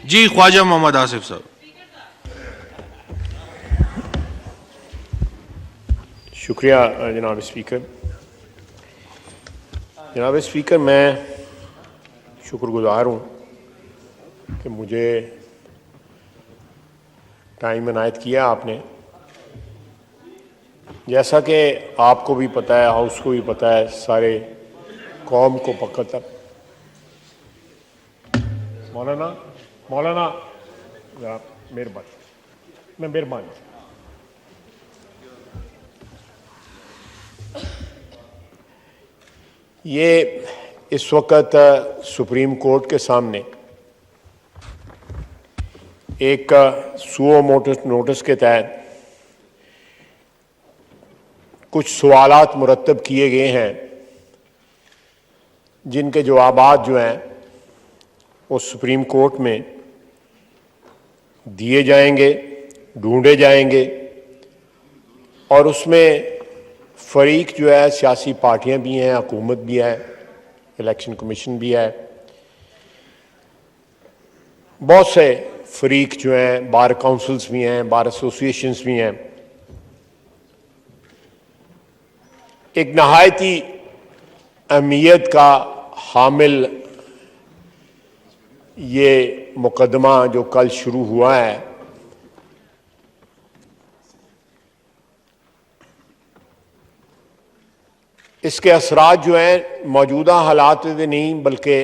जी ख्वाजा मोहम्मद आसिफ साहब। शुक्रिया जनाब स्पीकर। जनाब स्पीकर, मैं शुक्रगुजार हूँ कि मुझे टाइम इनायत किया आपने। जैसा कि आपको भी पता है, हाउस को भी पता है, सारे कौम को पता। मौलाना जरा मेहरबानी। ये इस वक्त सुप्रीम कोर्ट के सामने एक सुओ नोटिस के तहत कुछ सवालात मुरतब किए गए हैं, जिनके जवाबात जो हैं वो सुप्रीम कोर्ट में दिए जाएंगे, ढूंढे जाएंगे, और उसमें फरीक जो है सियासी पार्टियां भी हैं, हुकूमत भी है, इलेक्शन कमीशन भी है, बहुत से फरीक जो हैं, बार काउंसिल्स भी हैं, बार एसोसिएशंस भी हैं। एक नहायती अहमियत का हामिल ये मुकदमा जो कल शुरू हुआ है, इसके असरात जो हैं मौजूदा हालात में नहीं बल्कि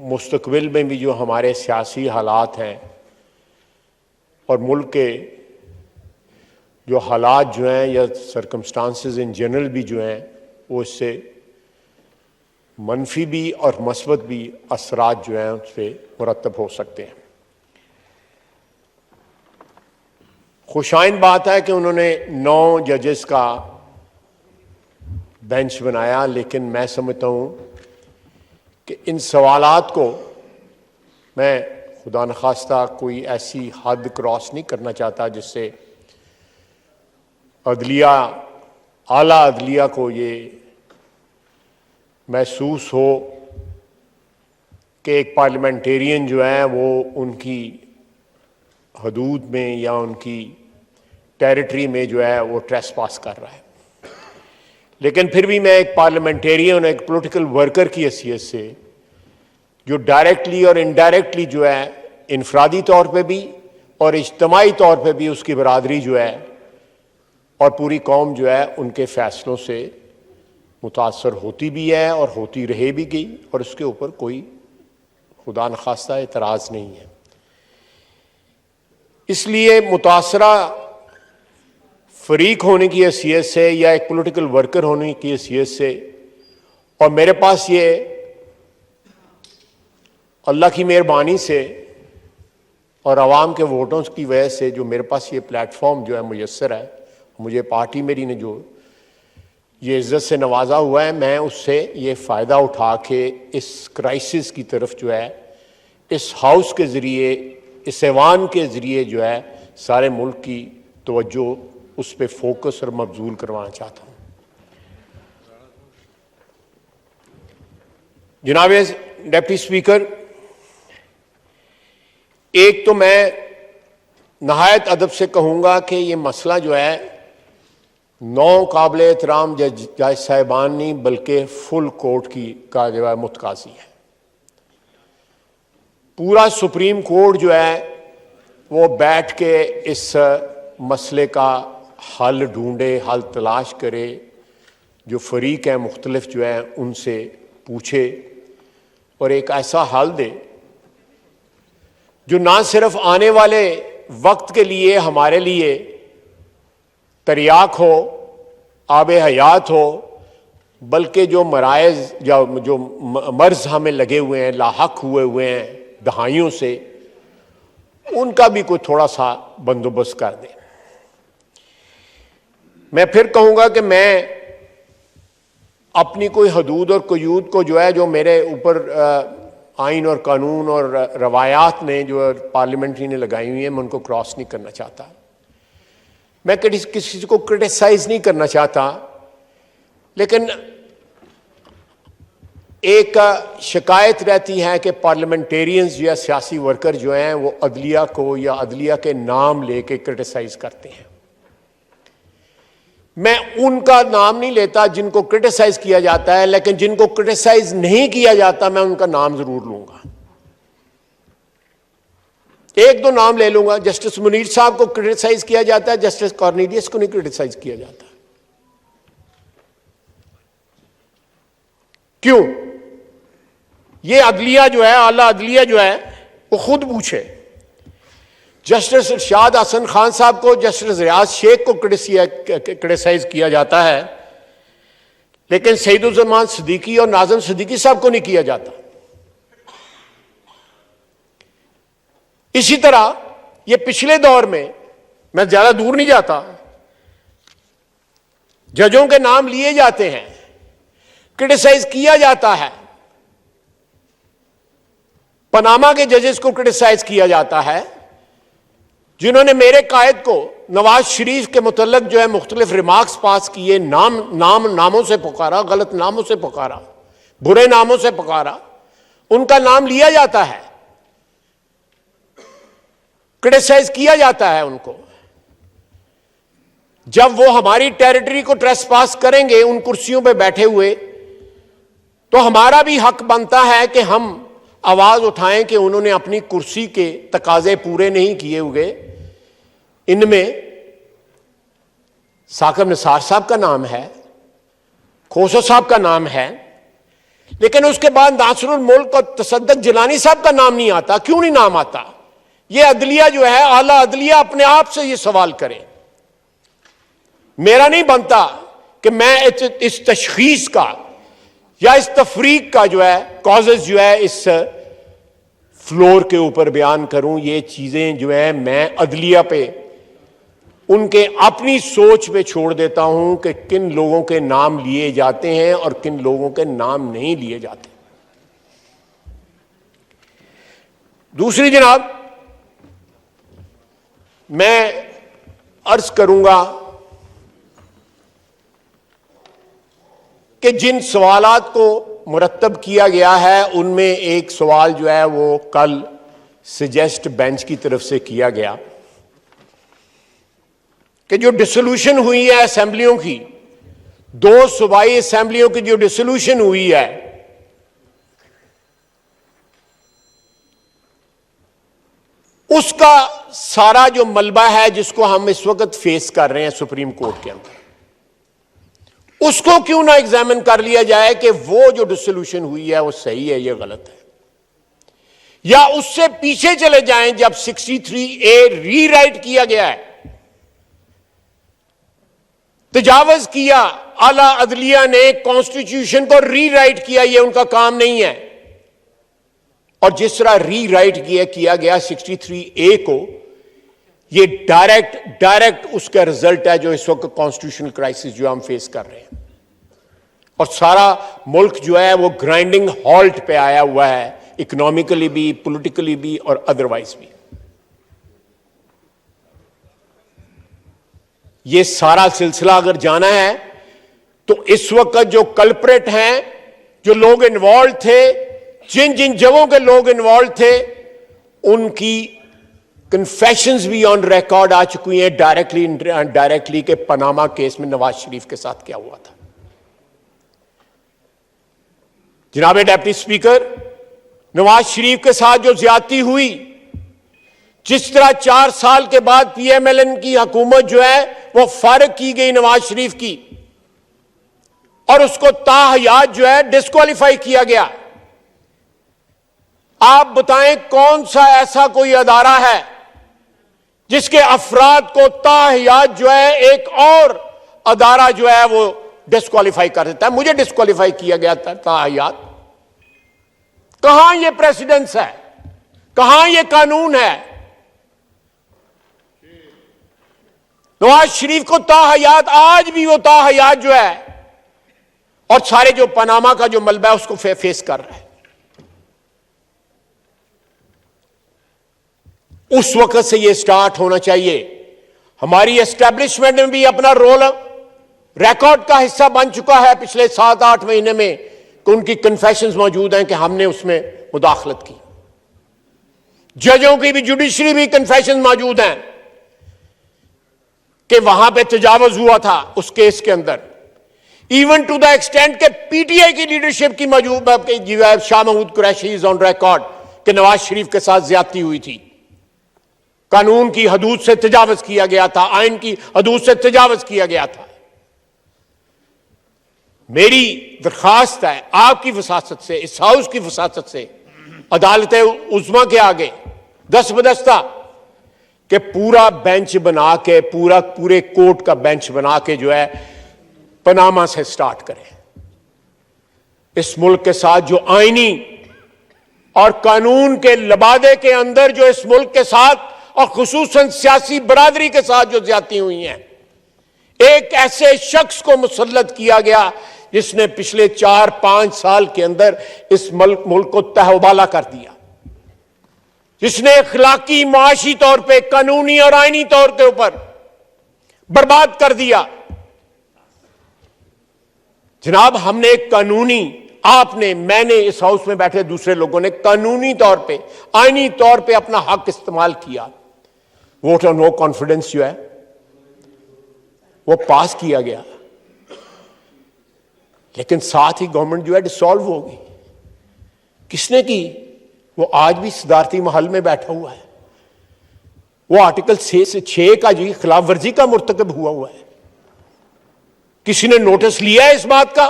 मुस्तकबिल में भी जो हमारे सियासी हालात हैं और मुल्क के जो हालात जो हैं या सर्कमस्टांसेस इन जनरल भी जो हैं, वो इससे मनफी भी और मस्बत भी असरात जो हैं उससे मुरतब हो सकते हैं। खुशाइन बात है कि उन्होंने 9 जजेस का बेंच बनाया, लेकिन मैं समझता हूं कि इन सवालात को मैं खुदा न खास्ता कोई ऐसी हद क्रॉस नहीं करना चाहता जिससे अदलिया, आला अदलिया को ये महसूस हो कि एक पार्लियामेंटेरियन जो है वो उनकी हदूद में या उनकी टेरिटरी में जो है वो ट्रेसपास कर रहा है। लेकिन फिर भी मैं एक पार्लियामेंटेरियन, एक पॉलिटिकल वर्कर की हैसियत से जो डायरेक्टली और इनडायरेक्टली जो है इनफरादी तौर पे भी और इज्तमाही तौर पे भी उसकी बरादरी जो है और पूरी कौम जो है उनके फैसलों से मुतासर होती भी है और होती रहे भी गई, और उसके ऊपर कोई खुदा न खास्ता एतराज़ नहीं है। इसलिए मुतासरा फरीक होने की हैसियत से या एक पॉलिटिकल वर्कर होने की हैसियत से, और मेरे पास ये अल्लाह की मेहरबानी से और आवाम के वोटों की वजह से जो मेरे पास ये प्लेटफॉर्म जो है मुयस्सर है, मुझे पार्टी मेरी ने जो ये इज़्ज़त से नवाजा हुआ है, मैं उससे ये फ़ायदा उठा के इस क्राइसिस की तरफ जो है इस हाउस के ज़रिए, इस ऐवान के ज़रिए जो है सारे मुल्क की तवज्जो उस पर फोकस और मबजूल करवाना चाहता हूँ। जनाब डिप्टी स्पीकर, एक तो मैं नहायत अदब से कहूँगा कि ये मसला जो है 9 काबिल एहतराम जज साहिबान नहीं बल्कि फुल कोर्ट का जो है मुतकाजी है। पूरा सुप्रीम कोर्ट जो है वो बैठ के इस मसले का हल ढूंढे, हल तलाश करे, जो फरीक हैं मुख्तलिफ जो है उनसे पूछे और एक ऐसा हल दे जो ना सिर्फ आने वाले वक्त के लिए हमारे लिए तरियाक हो, आब हयात हो, बल्कि जो मराइज या जो मर्ज हमें लगे हुए हैं, लाहक हुए हैं दहाइयों से, उनका भी कोई थोड़ा सा बंदोबस्त कर दे। मैं फिर कहूँगा कि मैं अपनी कोई हदूद और कयूद को जो है जो मेरे ऊपर आइन और कानून और रवायात ने जो पार्लियामेंट्री ने लगाई हुई है, मैं उनको क्रॉस नहीं करना चाहता। मैं किसी को क्रिटिसाइज नहीं करना चाहता, लेकिन एक शिकायत रहती है कि पार्लियामेंटेरियंस या सियासी वर्कर जो हैं वो अदलिया को या अदलिया के नाम लेके क्रिटिसाइज करते हैं। मैं उनका नाम नहीं लेता जिनको क्रिटिसाइज किया जाता है, लेकिन जिनको क्रिटिसाइज नहीं किया जाता मैं उनका नाम जरूर लूंगा। एक दो नाम ले लूंगा। जस्टिस मुनीर साहब को क्रिटिसाइज किया जाता है, जस्टिस कॉर्नेलियस को नहीं क्रिटिसाइज किया जाता। क्यों? ये अदलिया जो है, आला अदलिया जो है, वो खुद पूछे। जस्टिस इरशाद हसन खान साहब को, जस्टिस रियाज शेख को क्रिटिसाइज किया जाता है, लेकिन सईदुज्जमान सिद्दीकी और नाज़िम सिद्दीकी साहब को नहीं किया जाता। इसी तरह ये पिछले दौर में, मैं ज्यादा दूर नहीं जाता, जजों के नाम लिए जाते हैं, क्रिटिसाइज किया जाता है। पनामा के जजेस को क्रिटिसाइज किया जाता है, जिन्होंने मेरे कायद को नवाज शरीफ के मुतल्लक जो है मुख्तलिफ रिमार्क्स पास किए, नामों से पुकारा, गलत नामों से पुकारा, बुरे नामों से पुकारा, उनका नाम लिया जाता है, क्रिटिसाइज किया जाता है उनको। जब वो हमारी टेरिटरी को ट्रेसपास करेंगे उन कुर्सियों पे बैठे हुए, तो हमारा भी हक बनता है कि हम आवाज उठाएं कि उन्होंने अपनी कुर्सी के तकाजे पूरे नहीं किए हुए। इनमें साकिब निसार साहब का नाम है, खोसो साहब का नाम है, लेकिन उसके बाद नासरुल मुल्क और तसद्दुक जिलानी साहब का नाम नहीं आता। क्यों नहीं नाम आता? ये अदलिया जो है, आला अदलिया अपने आप से ये सवाल करे। मेरा नहीं बनता कि मैं इस तशखीस का या इस तफरीक का जो है कॉजेज जो है इस फ्लोर के ऊपर बयान करूं। ये चीजें जो है मैं अदलिया पे, उनके अपनी सोच पे छोड़ देता हूं कि किन लोगों के नाम लिए जाते हैं और किन लोगों के नाम नहीं लिए जाते। दूसरी जनाब, मैं अर्ज करूंगा कि जिन सवालात को मुरतब किया गया है उनमें एक सवाल जो है वो कल सजेस्ट बेंच की तरफ से किया गया कि जो डिसोल्यूशन हुई है असेंबलियों की, 2 सूबाई असेंबलियों की जो डिसोल्यूशन हुई है, उसका सारा जो मलबा है जिसको हम इस वक्त फेस कर रहे हैं सुप्रीम कोर्ट के अंदर, उसको क्यों ना एग्जामिन कर लिया जाए कि वो जो डिसोल्यूशन हुई है वो सही है या गलत है, या उससे पीछे चले जाएं जब 63A रीराइट किया गया है, तजावज किया, आला अदलिया ने कॉन्स्टिट्यूशन को रीराइट किया, ये उनका काम नहीं है। और जिस तरह रीराइट किया गया 63A को, ये डायरेक्ट उसका रिजल्ट है जो इस वक्त कॉन्स्टिट्यूशनल क्राइसिस जो हम फेस कर रहे हैं, और सारा मुल्क जो है वो ग्राइंडिंग हॉल्ट पे आया हुआ है, इकोनॉमिकली भी, पॉलिटिकली भी और अदरवाइज भी। ये सारा सिलसिला अगर जाना है तो इस वक्त जो कल्प्रेट हैं, जो लोग इन्वॉल्व थे, जिन जिन जगहों के लोग इन्वॉल्व थे, उनकी कन्फेशंस भी ऑन रिकॉर्ड आ चुकी हैं, डायरेक्टली इनडायरेक्टली, के पनामा केस में नवाज शरीफ के साथ क्या हुआ था। जनाब डिप्टी स्पीकर, नवाज शरीफ के साथ जो ज्यादती हुई, जिस तरह 4 साल के बाद PMLN की हुकूमत जो है वो फारिग की गई नवाज शरीफ की, और उसको ताहयात जो है डिस्क्वालीफाई किया गया। आप बताएं कौन सा ऐसा कोई अदारा है जिसके अफराद को ताहयात जो है एक और अदारा जो है वो डिस्क्वालीफाई कर देता है। मुझे डिस्क्वालीफाई किया गया था ताहयात। कहां ये प्रेसिडेंस है, कहां ये कानून है? नवाज शरीफ को ताहयात, आज भी वो ताहयात जो है, और सारे जो पनामा का जो मलबा है उसको फेस कर रहा है। उस वक्त से ये स्टार्ट होना चाहिए। हमारी एस्टेब्लिशमेंट में भी अपना रोल रिकॉर्ड का हिस्सा बन चुका है पिछले 7-8 महीने में। कि उनकी कन्फेशंस मौजूद हैं कि हमने उसमें मुदाखलत की। जजों की भी, जुडिशरी भी कन्फेशन मौजूद हैं कि वहां पे तजावुज हुआ था उस केस के अंदर, इवन टू द एक्सटेंट के पीटीआई की लीडरशिप की मौजूद Shah Mahmood Qureshi is on record कि नवाज शरीफ के साथ ज्यादती हुई थी, कानून की हदूद से तजावुज किया गया था, आइन की हदूद से तजावुज किया गया था। मेरी दरखास्त है आपकी वसासत से, इस हाउस की वसासत से, अदालत उज़्मा के आगे दस्तबदस्ता कि पूरा बेंच बना के, पूरे कोर्ट का बेंच बना के जो है पनामा से स्टार्ट करें। इस मुल्क के साथ जो आईनी और कानून के लबादे के अंदर जो इस मुल्क के साथ और खुसूसन सियासी बरादरी के साथ जो ज्यादती हुई हैं, एक ऐसे शख्स को मुसल्लत किया गया जिसने पिछले 4-5 साल के अंदर इस मुल्क को तहवाला कर दिया, जिसने अखलाकी, माशी तौर पे, कानूनी और आईनी तौर के ऊपर बर्बाद कर दिया। जनाब, हमने एक कानूनी, आपने, मैंने, इस हाउस में बैठे दूसरे लोगों ने कानूनी तौर पे, आईनी तौर पे अपना हक इस्तेमाल किया। वोट ऑन नो कॉन्फिडेंस जो है वो पास किया गया, लेकिन साथ ही गवर्नमेंट जो है डिसॉल्व हो गई। किसने की? वो आज भी सदारती महल में बैठा हुआ है। वो आर्टिकल 6 का जी खिलाफ वर्जी का मुर्तकब हुआ है। किसी ने नोटिस लिया है इस बात का?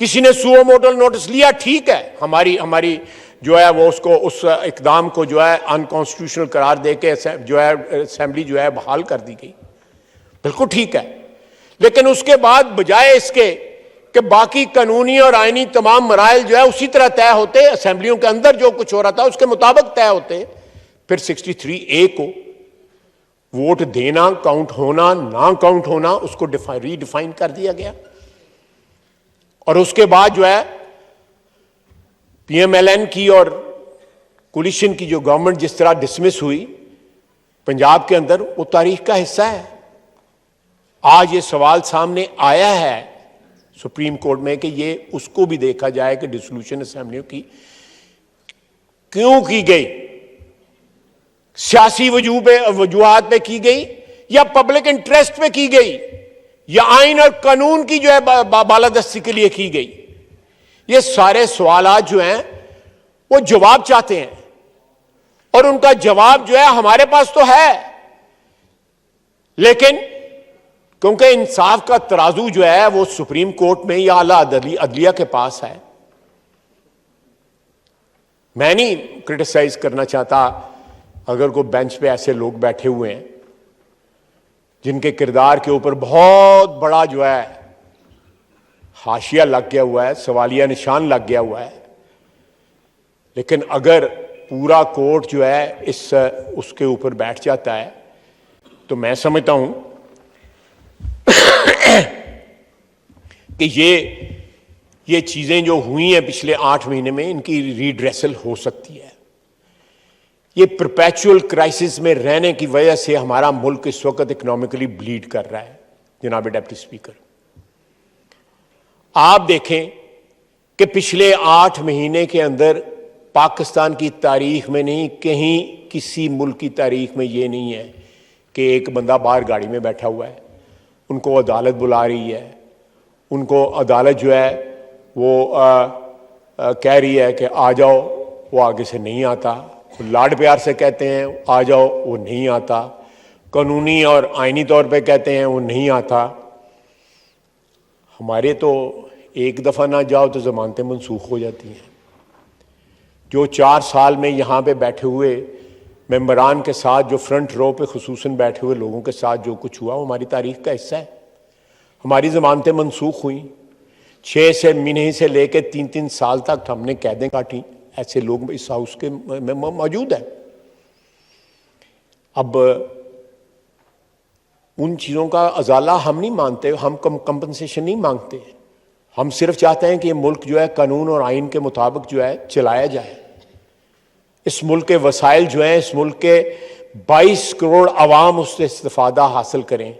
किसी ने सुओ मोटो नोटिस लिया? ठीक है, हमारी जो है वो उसको, उस इकदाम को जो है अनकॉन्स्टिट्यूशनल करार दे के जो है असेंबली जो है बहाल कर दी गई, बिल्कुल ठीक है। लेकिन उसके बाद बजाय इसके कि बाकी कानूनी और आईनी तमाम मराइल जो है उसी तरह तय होते, असेंबलियों के अंदर जो कुछ हो रहा था उसके मुताबिक तय होते, फिर 63A को वोट देना, काउंट होना, ना काउंट होना, उसको रीडिफाइन कर दिया गया। और उसके बाद जो है PMLN की और कोलिशन की जो गवर्नमेंट जिस तरह डिसमिस हुई पंजाब के अंदर, वो तारीख का हिस्सा है। आज ये सवाल सामने आया है सुप्रीम कोर्ट में कि ये उसको भी देखा जाए कि डिसोल्यूशन असेंबलियों की क्यों की गई, सियासी वजूहात पे की गई या पब्लिक इंटरेस्ट पे की गई या आइन और कानून की जो है बालादस्ती के लिए की गई। ये सारे सवालात जो हैं वो जवाब चाहते हैं और उनका जवाब जो है हमारे पास तो है, लेकिन क्योंकि इंसाफ का तराजू जो है वो सुप्रीम कोर्ट में या आला अदलिया के पास है। मैं नहीं क्रिटिसाइज करना चाहता अगर कोई बेंच पे ऐसे लोग बैठे हुए हैं जिनके किरदार के ऊपर बहुत बड़ा जो है हाशिया लग गया हुआ है, सवालिया निशान लग गया हुआ है, लेकिन अगर पूरा कोर्ट जो है उसके ऊपर बैठ जाता है तो मैं समझता हूं कि ये चीजें जो हुई हैं पिछले 8 महीने में, इनकी रीड्रेसल हो सकती है। ये परपेचुअल क्राइसिस में रहने की वजह से हमारा मुल्क इस वक्त इकोनॉमिकली ब्लीड कर रहा है। जनाब डिप्टी स्पीकर, आप देखें कि पिछले 8 महीने के अंदर पाकिस्तान की तारीख में नहीं, कहीं किसी मुल्क की तारीख में ये नहीं है कि एक बंदा बाहर गाड़ी में बैठा हुआ है, उनको अदालत बुला रही है, उनको अदालत जो है वो कह रही है कि आ जाओ, वो आगे से नहीं आता, लाड प्यार से कहते हैं आ जाओ, वो नहीं आता, कानूनी और आईनी तौर पे कहते हैं वो नहीं आता। हमारे तो एक दफ़ा ना जाओ तो ज़मानतें मनसूख हो जाती हैं। जो 4 साल में यहाँ पे बैठे हुए मेंबरान के साथ, जो फ्रंट रो पे खुसूसन बैठे हुए लोगों के साथ जो कुछ हुआ वो हमारी तारीख का हिस्सा है। हमारी ज़मानतें मनसूख हुई, 6 महीने से लेकर 3-3 साल तक हमने कैदें काटी। ऐसे लोग इस हाउस के में मौजूद हैं। अब उन चीज़ों का अजाला हम नहीं मानते, हम कंपनसेशन नहीं मांगते, हम सिर्फ चाहते हैं कि ये मुल्क जो है कानून और आइन के मुताबिक जो है चलाया जाए। इस मुल्क के वसाइल जो हैं, इस मुल्क के 22 करोड़ अवाम उससे इस्तिफादा हासिल करें।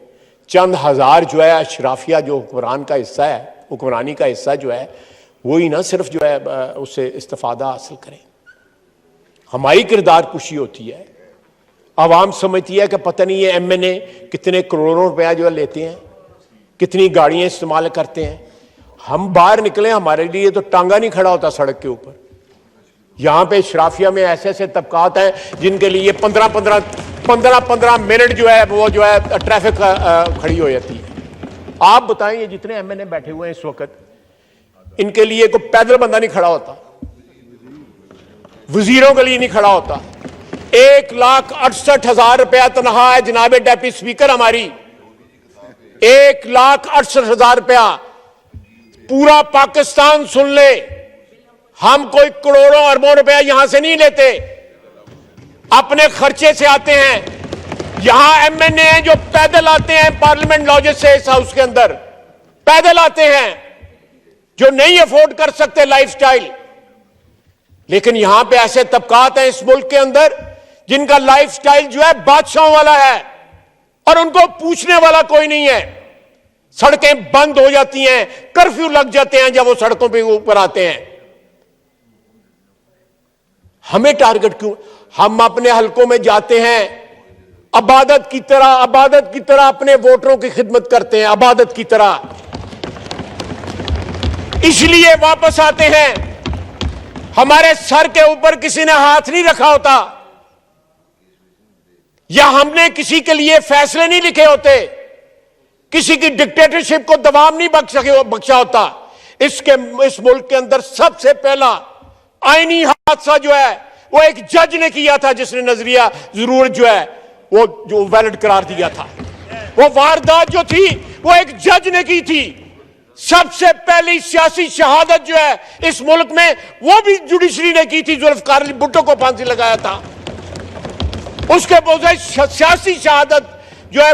चंद हज़ार जो है अशराफिया जो हुक्मरान का हिस्सा है, हुक्मरानी का हिस्सा जो है वही ना सिर्फ जो है उससे इस्तिफादा हासिल करें। हमारी किरदार कुशी होती है, आवाम समझती है कि पता नहीं ये MNA कितने करोड़ों रुपया जो है लेते हैं, कितनी गाड़ियां इस्तेमाल करते हैं। हम बाहर निकले, हमारे लिए तो टांगा नहीं खड़ा होता सड़क के ऊपर। यहां पे शराफिया में ऐसे ऐसे तबकात हैं जिनके लिए 15 मिनट जो है वो जो है ट्रैफिक खड़ी हो जाती है। आप बताएं, ये जितने MNA बैठे हुए हैं इस वक्त, इनके लिए कोई पैदल बंदा नहीं खड़ा होता, वजीरों के लिए नहीं खड़ा होता। 1,68,000 रुपया तनख्वाह है जनाब डेप्टी स्पीकर हमारी, 1,68,000 रुपया। पूरा पाकिस्तान सुन ले, हम कोई करोड़ों अरबों रुपया यहां से नहीं लेते, अपने खर्चे से आते हैं। यहां MNA हैं जो पैदल आते हैं पार्लियामेंट लॉजेस से इस हाउस के अंदर, पैदल आते हैं, जो नहीं अफोर्ड कर सकते लाइफस्टाइल। लेकिन यहां पे ऐसे तबकात हैं इस मुल्क के अंदर जिनका लाइफस्टाइल जो है बादशाहों वाला है और उनको पूछने वाला कोई नहीं है। सड़कें बंद हो जाती हैं, कर्फ्यू लग जाते हैं जब वो सड़कों पे ऊपर आते हैं। हमें टारगेट क्यों? हम अपने हलकों में जाते हैं, इबादत की तरह अपने वोटरों की खिदमत करते हैं, इबादत की तरह। इसलिए वापस आते हैं, हमारे सर के ऊपर किसी ने हाथ नहीं रखा होता, या हमने किसी के लिए फैसले नहीं लिखे होते, किसी की डिक्टेटरशिप को दबाव नहीं बख्शा होता। इस मुल्क के अंदर सबसे पहला आईनी हादसा जो है वो एक जज ने किया था, जिसने नजरिया जरूर जो है वो जो वैलिड करार दिया था। वो वारदात जो थी वो एक जज ने की थी। सबसे पहली सियासी शहादत जो है इस मुल्क में वो भी जुडिशरी ने की थी। जुल्फकार अली भुट्टो को फांसी लगाया था, उसके बजाय सियासी शहादत जो है,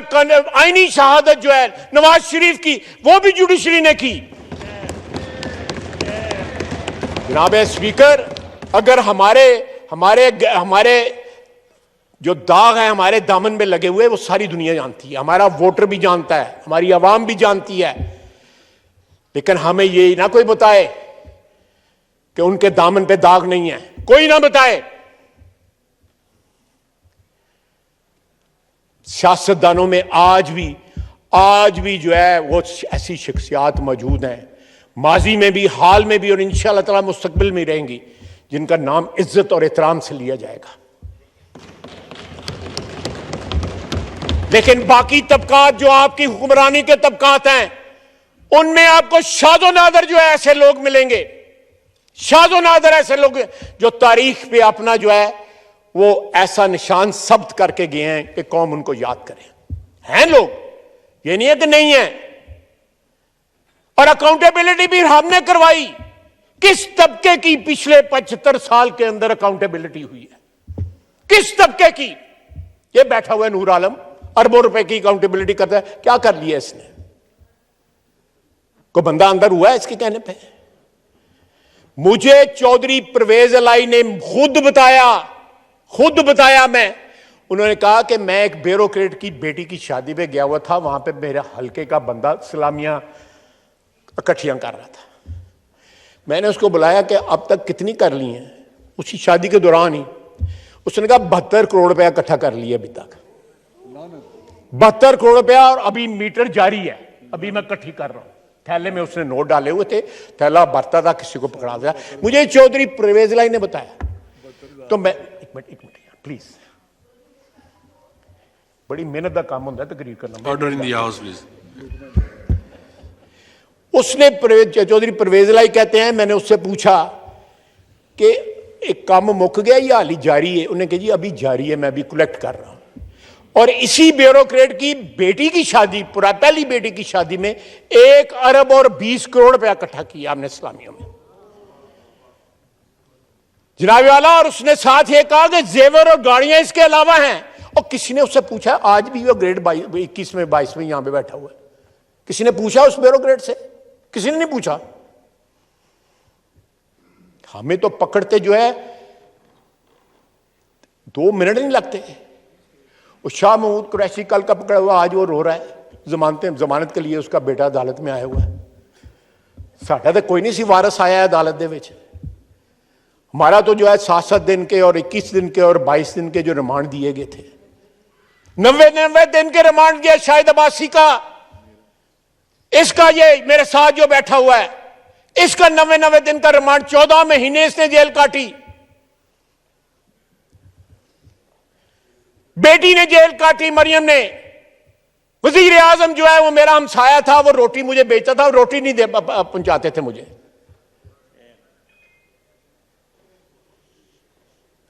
आईनी शहादत जो है नवाज शरीफ की, वो भी जुडिशरी ने की। जनाब स्पीकर, अगर हमारे जो दाग है हमारे दामन में लगे हुए वो सारी दुनिया जानती है, हमारा वोटर भी जानता है, हमारी आवाम भी जानती है। लेकिन हमें ये ना कोई बताए कि उनके दामन पे दाग नहीं है, कोई ना बताए। सियासतदानों में आज भी जो है वो ऐसी शख्सियात मौजूद हैं, माजी में भी, हाल में भी, और इंशाअल्लाह ताला मुस्तकबिल में रहेंगी, जिनका नाम इज्जत और एहतराम से लिया जाएगा। लेकिन बाकी तबकात जो आपकी हुक्मरानी के तबकात हैं, उनमें आपको शादो नादर जो है ऐसे लोग मिलेंगे, शादो नादर ऐसे लोग जो तारीख पे अपना जो है वो ऐसा निशान सब्त करके गए हैं कि कौम उनको याद करे। हैं लोग, ये नहीं है कि नहीं है। और अकाउंटेबिलिटी भी हमने करवाई। किस तबके की पिछले 75 साल के अंदर अकाउंटेबिलिटी हुई है? किस तबके की? ये बैठा हुआ है नूर आलम, अरबों रुपए की अकाउंटेबिलिटी करता है। क्या कर लिया इसने? कोई बंदा अंदर हुआ है इसके कहने पे? मुझे चौधरी परवेज अलाई ने खुद बताया मैं, उन्होंने कहा कि मैं एक ब्यूरोक्रेट की बेटी की शादी पे गया हुआ था, वहां पे मेरे हल्के का बंदा सलामियां इकट्ठियां कर रहा था। मैंने उसको बुलाया कि अब तक कितनी कर ली हैं, उसी शादी के दौरान ही। उसने कहा 72 करोड़ रुपया इकट्ठा कर लिया अभी तक, 72 करोड़ रुपया, और अभी मीटर जारी है, अभी मैं इकट्ठी कर रहा हूं। थैले में उसने नोट डाले हुए थे, थैला भरता था, किसी को पकड़ा दिया। मुझे चौधरी परवेज अलाई ने बताया। तो मैं एक मिनट प्लीज, बड़ी मेहनत का काम होता है तकरीर करना। Order in the house please. उसने चौधरी परवेज अलाई कहते हैं, मैंने उससे पूछा कि एक काम मुक गया या हाली जारी है? उन्होंने कहा जी अभी जारी है, मैं अभी कलेक्ट कर रहा हूं। और इसी ब्यूरोक्रेट की बेटी की शादी, पहली बेटी की शादी में 1 अरब और 20 करोड़ रुपया इकट्ठा किया हमने इस्लामियों में, जनाब वाला। और उसने साथ ये कहा कि जेवर और गाड़ियां इसके अलावा हैं। और किसी ने उससे पूछा, आज भी वो ग्रेड 21 में 22 में यहां पे बैठा हुआ है, किसी ने पूछा उस ब्यूरोक्रेट से? किसी ने नहीं पूछा। हमें तो पकड़ते जो है 2 मिनट नहीं लगते। वो शाह महमूद कुरैशी कल का पकड़ा हुआ, आज वो रो रहा है, जमानत के लिए उसका बेटा अदालत में आया हुआ है। साडा तो कोई नहीं सी वारस आया अदालत दे विच। हमारा तो जो है 7-7 दिन के और 21 दिन के और 22 दिन के जो रिमांड दिए गए थे, 90 दिन के रिमांड दिया शाहिद अब्बासी का। इसका ये मेरे साथ जो बैठा हुआ है, इसका 90 दिन का रिमांड, 14 महीने इसने जेल काटी। बेटी ने जेल काटी, मरियम ने। वजीर आजम जो है वो मेरा हमसाया था, वो रोटी मुझे बेचता था, रोटी नहीं दे पहुंचाते थे मुझे।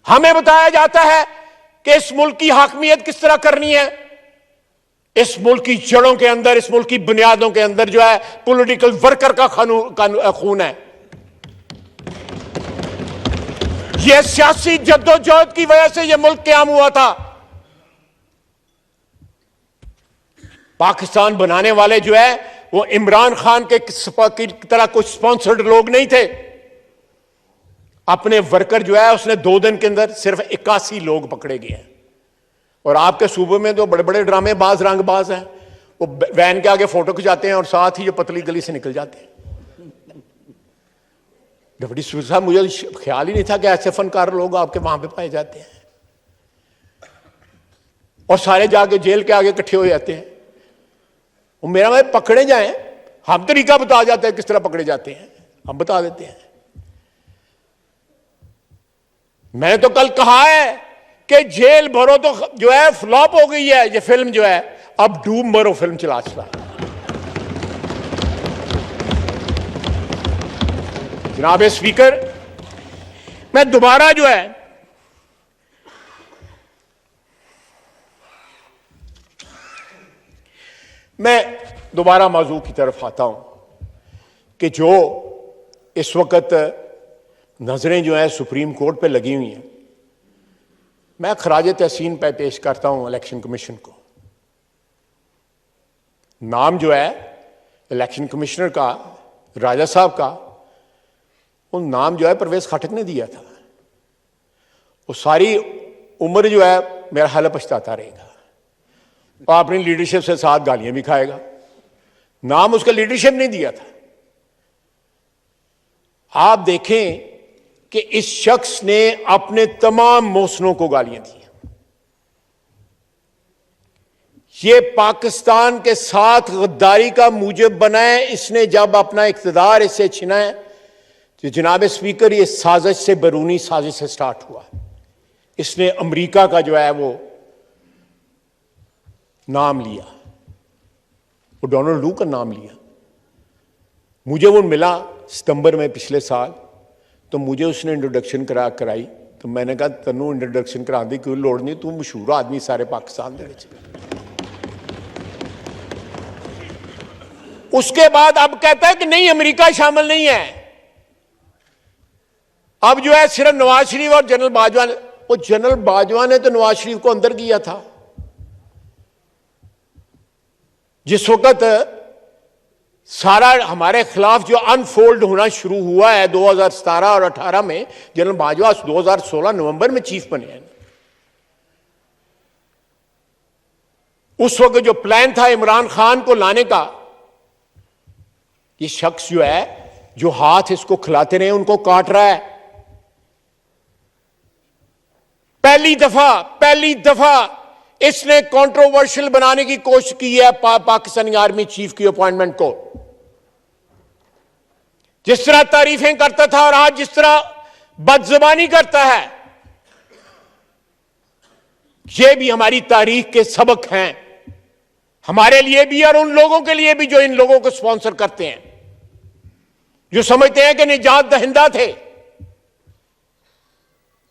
हमें बताया जाता है कि इस मुल्क की हाकमियत किस तरह करनी है। इस मुल्क की जड़ों के अंदर, इस मुल्क की बुनियादों के अंदर जो है पॉलिटिकल वर्कर का खून है। यह सियासी जद्दोजहद की वजह से यह मुल्क कायम हुआ था। पाकिस्तान बनाने वाले जो है वो इमरान खान के की तरह कुछ स्पॉन्सर्ड लोग नहीं थे। अपने वर्कर जो है उसने 2 दिन के अंदर सिर्फ 81 लोग पकड़े गए हैं। और आपके सूबे में तो बड़े बड़े ड्रामेबाज, रंगबाज हैं, वो वैन के आगे फोटो खिंचाते हैं और साथ ही जो पतली गली से निकल जाते हैं। डिप्टी स्पीकर साहब, मुझे ख्याल ही नहीं था कि ऐसे फनकार लोग आपके वहां पे पाए जाते हैं। और सारे जाके जेल के आगे इकट्ठे हो जाते हैं। वो मेरा भाई पकड़े जाएं, हम तरीका बता जाते हैं किस तरह पकड़े जाते हैं, हम बता देते हैं। मैंने तो कल कहा है कि जेल भरो तो जो है फ्लॉप हो गई है ये फिल्म जो है, अब डूब मरो फिल्म चला। जनाब स्पीकर, मैं दोबारा जो है मौजू की तरफ आता हूं कि जो इस वक्त नजरें जो है सुप्रीम कोर्ट पे लगी हुई हैं। मैं खराज तहसीन पे पेश करता हूं इलेक्शन कमीशन को। नाम जो है इलेक्शन कमिश्नर का, राजा साहब का, वो नाम जो है परवेज खटक ने दिया था। वो सारी उम्र जो है मेरा हाल पछताता रहेगा और अपनी लीडरशिप से साथ गालियां भी खाएगा। नाम उसका लीडरशिप नहीं दिया था। आप देखें कि इस शख्स ने अपने तमाम मौसनों को गालियां दी। ये पाकिस्तान के साथ गद्दारी का मूजब बना है। इसने जब अपना इख्तिदार इससे छीना है तो जनाब स्पीकर, ये साजिश से बैरूनी साजिश से स्टार्ट हुआ। इसने अमेरिका का जो है वो नाम लिया, वो डोनाल्ड ट्रंप का नाम लिया। मुझे वो मिला सितंबर में पिछले साल, तो मुझे उसने इंट्रोडक्शन कराई। तो मैंने कहा तैनू इंट्रोडक्शन कराने की कोई लोड़ नहीं, तू मशहूर आदमी सारे पाकिस्तान दे विच। उसके बाद अब कहता है कि नहीं अमेरिका शामिल नहीं है। अब जो है सिर्फ नवाज शरीफ और जनरल बाजवा। वो जनरल बाजवा ने तो नवाज शरीफ को अंदर किया था। जिस वक्त सारा हमारे खिलाफ जो अनफोल्ड होना शुरू हुआ है 2017 और 18 में, जनरल बाजवा 2016 नवंबर में चीफ बने हैं। उस वक्त जो प्लान था इमरान खान को लाने का, ये शख्स जो है जो हाथ इसको खिलाते रहे उनको काट रहा है। पहली दफा इसने कंट्रोवर्शियल बनाने की कोशिश की है पाकिस्तानी आर्मी चीफ की अपॉइंटमेंट को। जिस तरह तारीफें करता था और आज जिस तरह बदजुबानी करता है, ये भी हमारी तारीख के सबक हैं, हमारे लिए भी और उन लोगों के लिए भी जो इन लोगों को स्पॉन्सर करते हैं, जो समझते हैं कि निजात दहिंदा थे।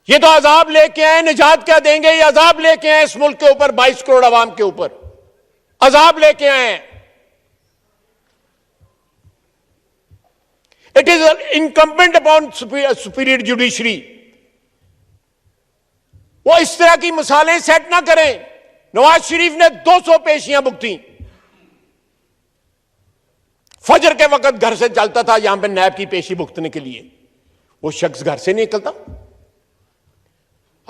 ये तो अजाब लेके आए, निजात क्या देंगे? ये अजाब लेके आए इस मुल्क के ऊपर, 22 करोड़ आवाम के ऊपर अजाब लेके आए। It is incumbent upon superior judiciary. वो इस तरह की मिसालें सेट ना करें। नवाज शरीफ ने 200 पेशियां भुगती। फजर के वक्त घर से चलता था यहां पे नैब की पेशी भुगतने के लिए। वो शख्स घर से नहीं निकलता।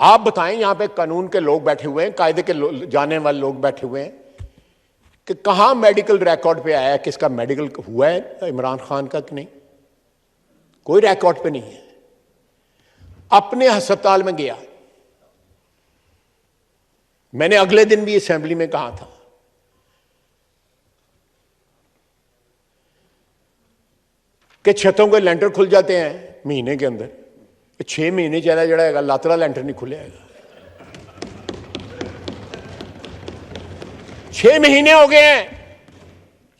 आप बताएं, यहां पे कानून के लोग बैठे हुए हैं, कायदे के जाने वाले लोग बैठे हुए हैं, कि कहां मेडिकल रिकॉर्ड पे आया है कि इसका मेडिकल हुआ है इमरान खान का कि नहीं। कोई रिकॉर्ड पे नहीं है। अपने अस्पताल में गया, मैंने अगले दिन भी असेंबली में कहा था कि छतों के लेंटर खुल जाते हैं महीने के अंदर, 6 महीने चला जड़ा है लातरा लेंटर नहीं खुलेगा। 6 महीने हो गए हैं।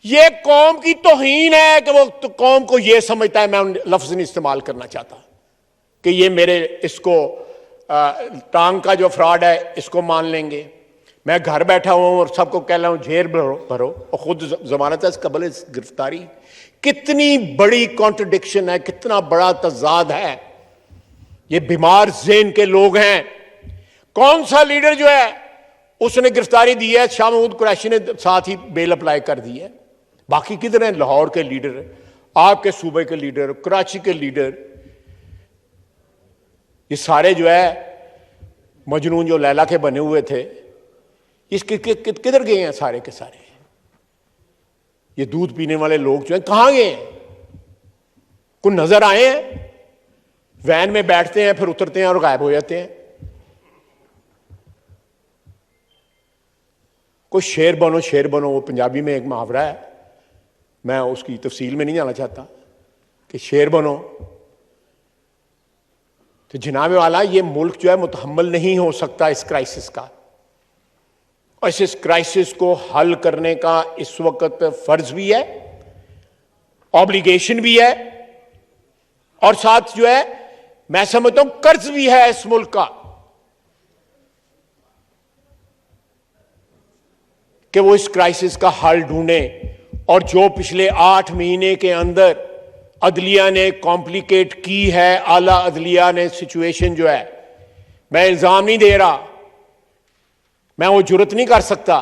ये कौम की तौहीन है कि वो तो कौम को ये समझता है, मैं उन लफ्ज नहीं इस्तेमाल करना चाहता, कि ये मेरे इसको टांग का जो फ्रॉड है इसको मान लेंगे। मैं घर बैठा हूं और सबको कह रहा हूं जेल भरो और खुद जमानत है कबल गिरफ्तारी। कितनी बड़ी कॉन्ट्रडिक्शन है, कितना बड़ा तजाद है। ये बीमार ज़हन के लोग हैं। कौन सा लीडर जो है उसने गिरफ्तारी दी है? शाह महमूद कुरैशी ने साथ ही बेल अप्लाई कर दी है। बाकी किधर हैं? लाहौर के लीडर, आपके सूबे के लीडर, कराची के लीडर, ये सारे जो है मजनून जो लैला के बने हुए थे, इसके किधर गए हैं सारे के सारे? ये दूध पीने वाले लोग जो हैं कहां गए हैं? कोई नजर आए हैं? वैन में बैठते हैं फिर उतरते हैं और गायब हो जाते हैं। कोई शेर बनो, वो पंजाबी में एक मुहावरा है, मैं उसकी तफसील में नहीं जाना चाहता, कि शेर बनो। तो जनाब वाला, ये मुल्क जो है मुतहम्मल नहीं हो सकता इस क्राइसिस का, और इस क्राइसिस को हल करने का इस वक्त फर्ज भी है, ऑब्लिगेशन भी है, और साथ जो है मैं समझता हूं कर्ज भी है इस मुल्क का, कि वो इस क्राइसिस का हल ढूंढे। और जो पिछले 8 महीने के अंदर अदलिया ने कॉम्प्लिकेट की है, आला अदलिया ने सिचुएशन जो है, मैं इल्जाम नहीं दे रहा, मैं वो जुर्रत नहीं कर सकता,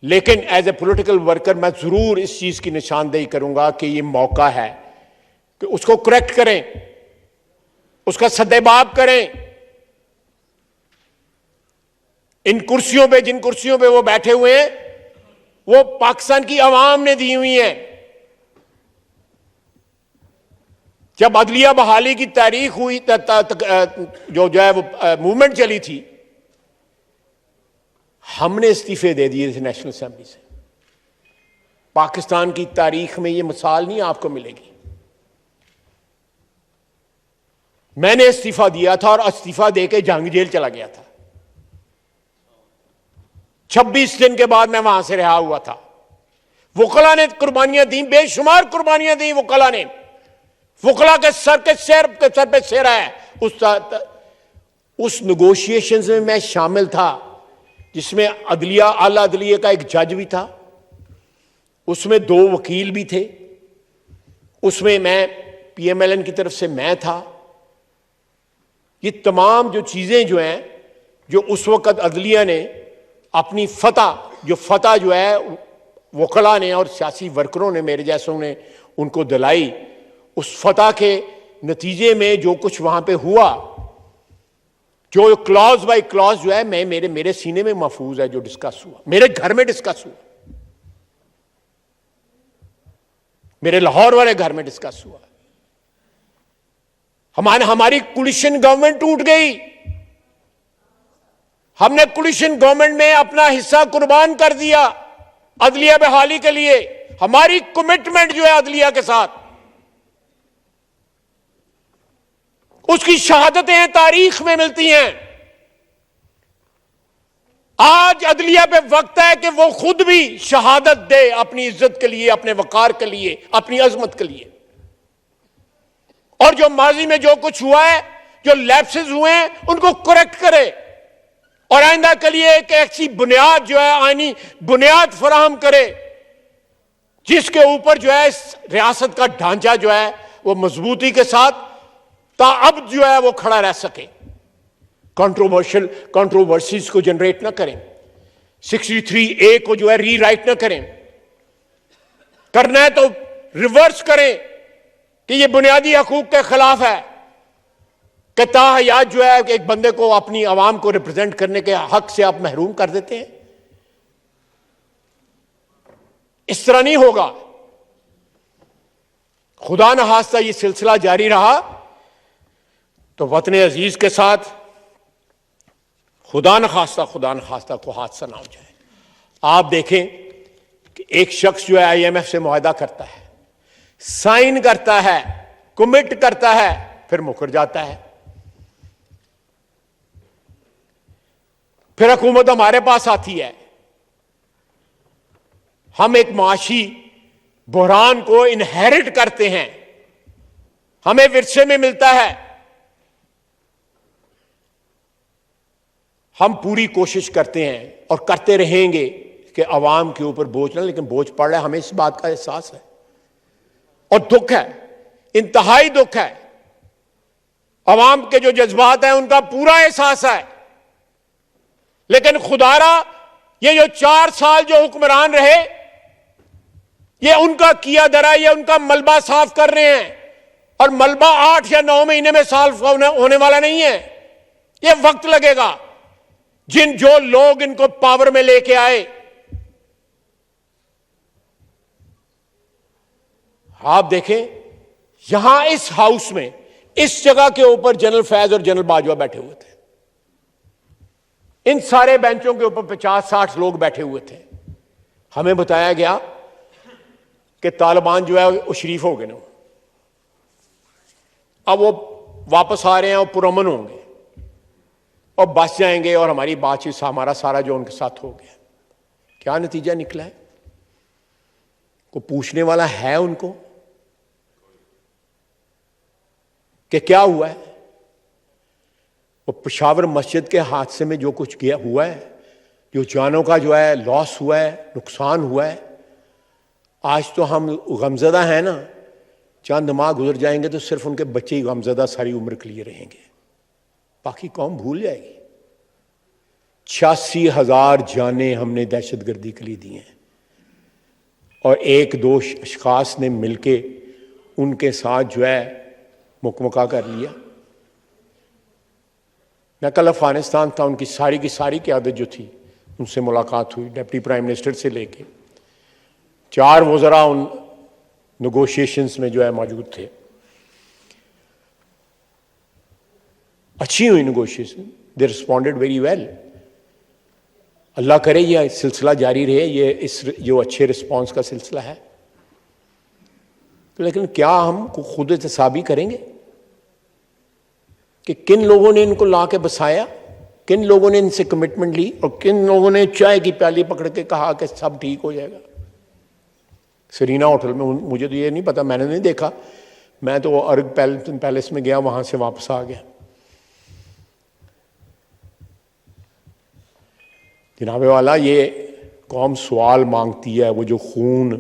लेकिन एज ए पॉलिटिकल वर्कर मैं जरूर इस चीज की निशानदेही करूंगा कि ये मौका है कि उसको करेक्ट करें, उसका सद्देबाब करें। इन कुर्सियों पे, जिन कुर्सियों पे वो बैठे हुए हैं, वो पाकिस्तान की आवाम ने दी हुई है। जब अदलिया बहाली की तारीख हुई, जो है वो मूवमेंट चली थी, हमने इस्तीफे दे दिए थे नेशनल असेंबली से। पाकिस्तान की तारीख में ये मिसाल नहीं आपको मिलेगी। मैंने इस्तीफा दिया था और इस्तीफा देके जंग जेल चला गया था। 26 दिन के बाद मैं वहां से रिहा हुआ था। वकला ने कुर्बानियां दी, बेशुमार कुर्बानियां दी वकला ने। वकला के सर पे सिर है। उस नेगोशिएशंस में मैं शामिल था, जिसमें अदलिया, आला अदलिया का एक जज भी था, उसमें 2 वकील भी थे, उसमें मैं PMLN की तरफ से मैं था। ये तमाम जो चीजें जो हैं, जो उस वक्त अदलिया ने अपनी फतह जो है वकला ने और सियासी वर्करों ने, मेरे जैसों ने उनको दिलाई, उस फतह के नतीजे में जो कुछ वहां पे हुआ, जो क्लॉज बाय क्लॉज जो है मेरे सीने में महफूज है, जो डिस्कस हुआ, मेरे घर में डिस्कस हुआ, मेरे लाहौर वाले घर में डिस्कस हुआ। हमारी कोलिशन गवर्नमेंट टूट गई। हमने कोलिशन गवर्नमेंट में अपना हिस्सा कुर्बान कर दिया अदलिया बहाली के लिए। हमारी कमिटमेंट जो है अदलिया के साथ, उसकी शहादतें तारीख में मिलती हैं। आज अदलिया पे वक्त है कि वो खुद भी शहादत दे अपनी इज्जत के लिए, अपने वकार के लिए, अपनी अजमत के लिए। और जो माजी में जो कुछ हुआ है, जो लैप्सेस हुए हैं, उनको करेक्ट करे और आइंदा के लिए एक ऐसी बुनियाद जो है, आईनी बुनियाद फराहम करे, जिसके ऊपर जो है इस रियासत का ढांचा जो है वो मजबूती के साथ ताअब जो है वो खड़ा रह सके। कंट्रोवर्सीज को जनरेट ना करें, 63A को जो है रीराइट ना करें, करना है तो रिवर्स करें कि ये बुनियादी हकूक के खिलाफ है कि ताहयात जो है एक बंदे को अपनी आवाम को रिप्रेजेंट करने के हक से आप महरूम कर देते हैं। इस तरह नहीं होगा। खुदा न खास्ता ये सिलसिला जारी रहा तो वतन अजीज के साथ खुदा न खास्ता को हादसा ना हो जाए। आप देखें कि एक शख्स जो है IMF से मुआहदा करता है, साइन करता है, कमिट करता है, फिर मुकर जाता है। फिर हुकूमत हमारे पास आती है, हम एक माशी बुहरान को इनहेरिट करते हैं, हमें विरसे में मिलता है। हम पूरी कोशिश करते हैं और करते रहेंगे कि अवाम के ऊपर बोझ ना, लेकिन बोझ पड़ रहा है, हमें इस बात का एहसास है और दुख है, इंतहाई दुख है। अवाम के जो जज्बात हैं उनका पूरा एहसास है, लेकिन खुदारा ये जो 4 साल जो हुक्मरान रहे, ये उनका किया धरा, ये उनका मलबा साफ कर रहे हैं और मलबा 8 या 9 महीने में साफ होने वाला नहीं है, ये वक्त लगेगा। जो लोग इनको पावर में लेके आए, आप देखें यहां इस हाउस में, इस जगह के ऊपर जनरल फैज और जनरल बाजवा बैठे हुए थे, इन सारे बेंचों के ऊपर 50-60 लोग बैठे हुए थे। हमें बताया गया कि तालिबान जो है वो शरीफ हो गए ना, अब वो वापस आ रहे हैं और पुरअमन होंगे और बच जाएंगे और हमारी बातचीत हमारा सारा जो उनके साथ हो गया। क्या नतीजा निकला है? को पूछने वाला है उनको कि क्या हुआ है? वो पेशावर मस्जिद के हादसे में जो कुछ किया हुआ है, जो जानों का जो है लॉस हुआ है, नुकसान हुआ है, आज तो हम गमजदा हैं ना, चंद माह गुजर जाएंगे तो सिर्फ उनके बच्चे ही गमजदा सारी उम्र के लिए रहेंगे, बाकी कौम भूल जाएगी। 86,000 जानें हमने दहशतगर्दी के लिए दी हैं और 1-2 अशखास ने मिलके उनके साथ जो है मुकमका कर लिया। मैं कल अफगानिस्तान था, उनकी सारी की सारी क़यादत जो थी उनसे मुलाकात हुई, डिप्टी प्राइम मिनिस्टर से लेके 4 वज़रा उन नेगोशिएशंस में जो है मौजूद थे। अच्छी हुई negotiation, they responded very well. अल्लाह करे यह सिलसिला जारी रहे, ये इस जो अच्छे रिस्पॉन्स का सिलसिला है। लेकिन क्या हम खुद एहतसाबी करेंगे कि किन लोगों ने इनको ला के बसाया, किन लोगों ने इनसे कमिटमेंट ली और किन लोगों ने चाय की प्याली पकड़ के कहा कि सब ठीक हो जाएगा। सरीना होटल में, मुझे तो ये नहीं पता, मैंने नहीं देखा, मैं तो अर्ग पैलेस में गया, वहां से वापस आ गया। जनाबे वाला, ये कौम सवाल मांगती है, वो जो खून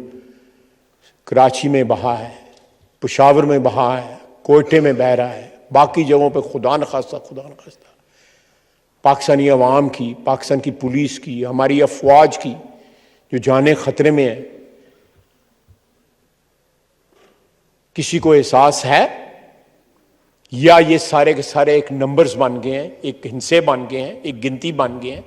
कराची में बहा है, पेशावर में बहा है, कोयटे में बह रहा है, बाकी जगहों पे खुदा न खास्ता पाकिस्तानी अवाम की, पाकिस्तान की पुलिस की, हमारी अफवाज की जो जानें खतरे में है, किसी को एहसास है या ये सारे के सारे एक नंबर्स बन गए हैं, एक हिस्से बन गए हैं, एक गिनती बन गए हैं?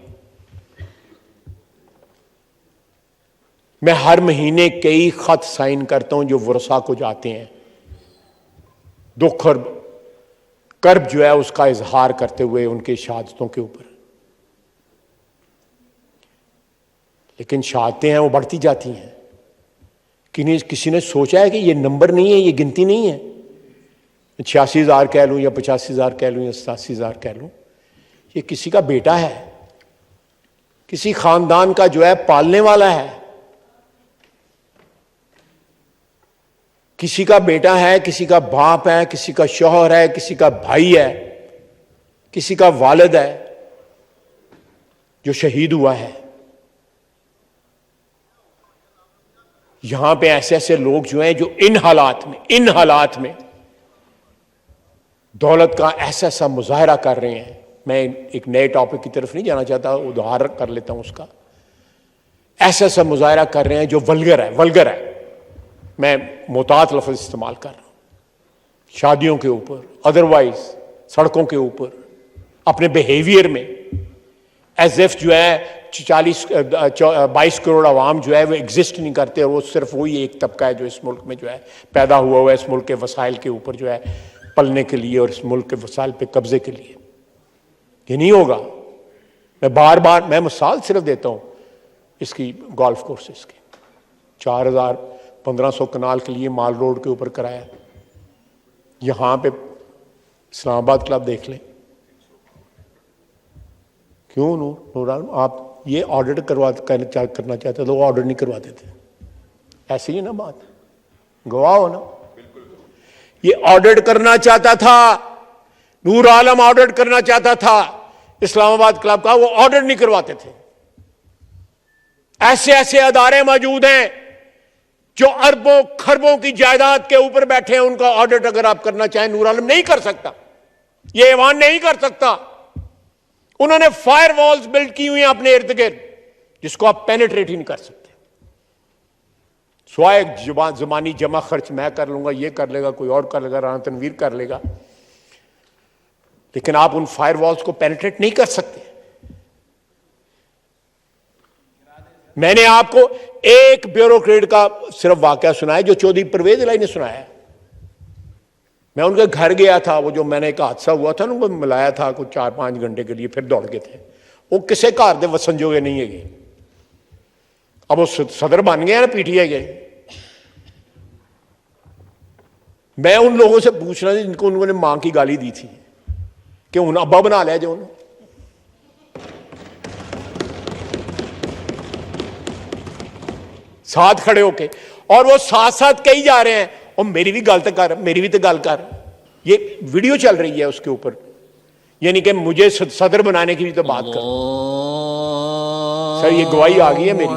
मैं हर महीने कई खत साइन करता हूं जो वरसा को जाते हैं, दुख और कर्ब जो है उसका इजहार करते हुए उनके शहादतों के ऊपर। लेकिन शहादतें हैं वो बढ़ती जाती हैं। किसी ने सोचा है कि ये नंबर नहीं है, ये गिनती नहीं है, 86,000 कह लूं या 85,000 कह लूं या 87,000 कह लूं, ये किसी का बेटा है, किसी खानदान का जो है पालने वाला है, किसी का बेटा है, किसी का बाप है, किसी का शौहर है, किसी का भाई है, किसी का वालिद है जो शहीद हुआ है। यहां पे ऐसे ऐसे लोग जो हैं जो इन हालात में दौलत का ऐसा ऐसा मुजाहरा कर रहे हैं। मैं एक नए टॉपिक की तरफ नहीं जाना चाहता, उदाहरण कर लेता हूं उसका। ऐसा ऐसा मुजाहरा कर रहे हैं जो वल्गर है, मैं मोहतात लफ्ज इस्तेमाल कर रहा हूं। शादियों के ऊपर, अदरवाइज सड़कों के ऊपर, अपने बिहेवियर में एज इफ जो है 22 करोड़ आवाम जो है वो एग्जिस्ट नहीं करते, और वो सिर्फ वही एक तबका है जो इस मुल्क में जो है पैदा हुआ है, इस मुल्क के वसाइल के ऊपर जो है पलने के लिए और इस मुल्क के वसाइल पे कब्जे के लिए। ये नहीं होगा। मैं बार बार मैं मिसाल सिर्फ देता हूं इसकी गोल्फ कोर्सेज की। 4,1500 कनाल के लिए माल रोड के ऊपर कराया। यहां पे इस्लामाबाद क्लब देख लें। क्यों नूर आलम आप ये ऑडिट करना चाहते तो ऑडिट नहीं करवाते थे? ऐसी ही ना बात, गवाह हो ना। ये ऑडिट करना चाहता था, नूर आलम ऑडिट करना चाहता था इस्लामाबाद क्लब का, वो ऑडिट नहीं करवाते थे। ऐसे ऐसे अदारे मौजूद हैं जो अरबों खरबों की जायदाद के ऊपर बैठे हैं, उनका ऑडिट अगर आप करना चाहें नूर आलम नहीं कर सकता, ये ऐवान नहीं कर सकता। उन्होंने फायर वॉल्स बिल्ड की हुई हैं अपने इर्द गिर्द, जिसको आप पेनिट्रेट ही नहीं कर सकते। स्वाय जुबानी जमा खर्च मैं कर लूंगा, ये कर लेगा, कोई और कर लेगा, राना तनवीर कर लेगा, लेकिन आप उन फायर वॉल्स को पेनिट्रेट नहीं कर सकते। मैंने आपको एक ब्यूरोक्रेट का सिर्फ वाकया सुनाया जो चौधरी परवेज इलाही ने सुनाया। मैं उनके घर गया था, वो जो मैंने एक हादसा हुआ था ना, उनको मिलाया था कुछ 4-5 घंटे के लिए, फिर दौड़ गए थे। वो किसे घर दे वसन जोगे नहीं है। अब वो सदर बन गए ना पीटीआई के। मैं उन लोगों से पूछ रहा था जिनको उन्होंने मां की गाली दी थी कि उन अब्बा बना लिया जो उन्होंने। साथ खड़े होके, और वो साथ साथ कही जा रहे हैं और मेरी भी गल कर, मेरी भी तो गल कर। ये वीडियो चल रही है उसके ऊपर, यानी कि मुझे सदर बनाने की भी तो बात कर। सर ये गवाही आ गई है मेरी।